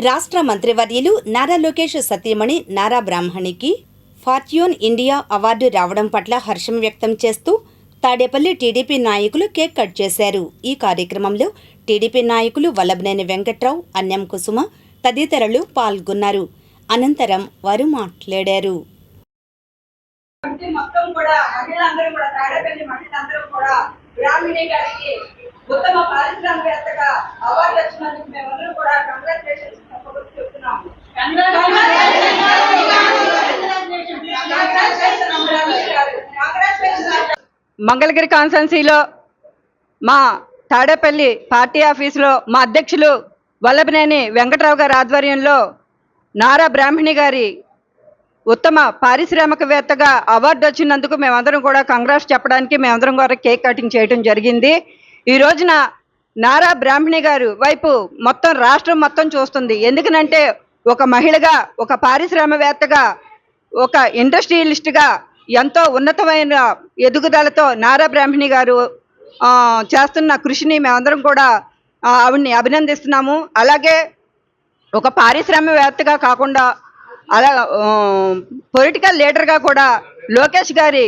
రాష్ట్ర మంత్రివర్యులు నారా లోకేష్ సతీమణి నారా బ్రాహ్మణికి ఫార్చ్యూన్ ఇండియా అవార్డు రావడం పట్ల హర్షం వ్యక్తం చేస్తూ తాడేపల్లి టీడీపీ నాయకులు కేక్ కట్ చేశారు. ఈ కార్యక్రమంలో టీడీపీ నాయకులు వల్లభనేని వెంకట్రావు, అన్యం కుసుమ తదితరులు పాల్గొన్నారు. అనంతరం వారు మాట్లాడారు. ఉత్తమ పారిశ్రామికవేత్తగా అవార్డు వచ్చినందుకు మేమందరం కూడా కంగ్రాచులేషన్స్ చెప్తున్నాము. మంగళగిరి కాన్స్టిట్యున్సీలో మా తాడేపల్లి పార్టీ ఆఫీసులో మా అధ్యక్షులు వల్లభనేని వెంకట్రావు గారి ఆధ్వర్యంలో నారా బ్రాహ్మణి గారి ఉత్తమ పారిశ్రామికవేత్తగా అవార్డు వచ్చినందుకు మేమందరం కూడా కంగ్రాట్స్ చెప్పడానికి మేమందరం కూడా కేక్ కటింగ్ చేయడం జరిగింది. ఈ రోజున నారా బ్రాహ్మణి గారు వైపు మొత్తం రాష్ట్రం మొత్తం చూస్తుంది. ఎందుకనంటే ఒక మహిళగా, ఒక పారిశ్రామికవేత్తగా, ఒక ఇండస్ట్రియలిస్ట్గా ఎంతో ఉన్నతమైన ఎదుగుదలతో నారా బ్రాహ్మణి గారు చేస్తున్న కృషిని మేమందరం కూడా ఆవిడ్ని అభినందిస్తున్నాము. అలాగే ఒక పారిశ్రామికవేత్తగా కాకుండా అలా పొలిటికల్ లీడర్గా కూడా లోకేష్ గారి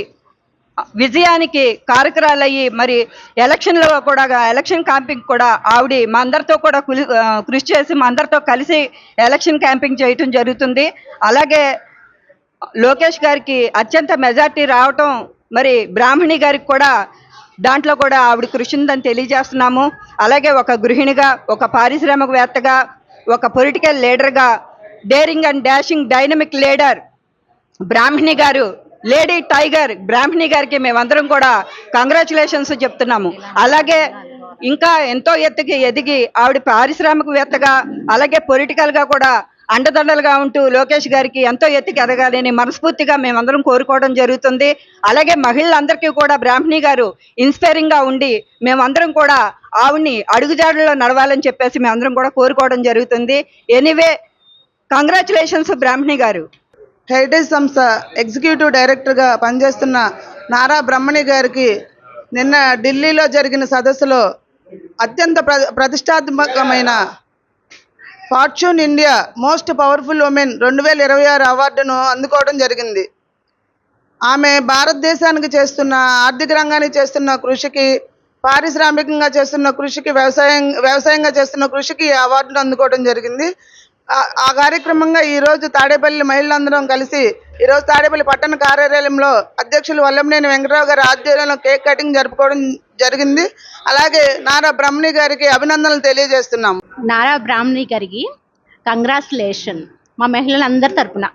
విజయానికి కారకురాలయ్యి మరి ఎలక్షన్లో కూడా ఎలక్షన్ క్యాంపింగ్ కూడా ఆవిడ మా అందరితో కూడా కృషి చేసి మా అందరితో కలిసి ఎలక్షన్ క్యాంపింగ్ చేయటం జరుగుతుంది. అలాగే లోకేష్ గారికి అత్యంత మెజార్టీ రావటం మరి బ్రాహ్మణి గారికి కూడా దాంట్లో కూడా ఆవిడ కృషి ఉందని తెలియజేస్తున్నాము. అలాగే ఒక గృహిణిగా, ఒక పారిశ్రామికవేత్తగా, ఒక పొలిటికల్ లీడర్గా, daring and dashing dynamic leader Brahmani గారు, లేడీ టైగర్ బ్రాహ్మణి గారికి మేమందరం కూడా కంగ్రాచులేషన్స్ చెప్తున్నాము. అలాగే ఇంకా ఎంతో ఎత్తుకి ఎదిగి ఆవిడ పారిశ్రామికవేత్తగా అలాగే పొలిటికల్గా కూడా అండదండలుగా ఉంటూ లోకేష్ గారికి ఎంతో ఎత్తుకి ఎదగాలని మనస్ఫూర్తిగా మేమందరం కోరుకోవడం జరుగుతుంది. అలాగే మహిళలందరికీ కూడా బ్రాహ్మణి గారు ఇన్స్పైరింగ్గా ఉండి మేమందరం కూడా ఆవిడ్ని అడుగుజాడల్లో నడవాలని చెప్పేసి మేమందరం కూడా కోరుకోవడం జరుగుతుంది. ఎనీవే, కంగ్రాచులేషన్స్ బ్రాహ్మణి గారు. హెరిటేజ్ సంస్థ ఎగ్జిక్యూటివ్ డైరెక్టర్గా పనిచేస్తున్న నారా బ్రాహ్మణి గారికి నిన్న ఢిల్లీలో జరిగిన సదస్సులో అత్యంత ప్రతిష్టాత్మకమైన fortune India most powerful women 2026 అవార్డును అందుకోవడం జరిగింది. ఆమె భారతదేశానికి చేస్తున్న ఆర్థిక రంగానికి చేస్తున్న కృషికి, పారిశ్రామికంగా చేస్తున్న కృషికి, వ్యవసాయంగా చేస్తున్న కృషికి అవార్డును అందుకోవడం జరిగింది. ఆ కార్యక్రమంగా ఈరోజు తాడేపల్లి మహిళలందరం కలిసి ఈరోజు తాడేపల్లి పట్టణ కార్యాలయంలో అధ్యక్షులు వల్లభనేని వెంకటరావు గారి ఆధ్వర్యంలో కేక్ కటింగ్ జరుపుకోవడం జరిగింది. అలాగే నారా బ్రాహ్మణి గారికి అభినందనలు తెలియజేస్తున్నాం. నారా బ్రాహ్మణి గారికి కంగ్రాచులేషన్ మా మహిళలందరి తరపున.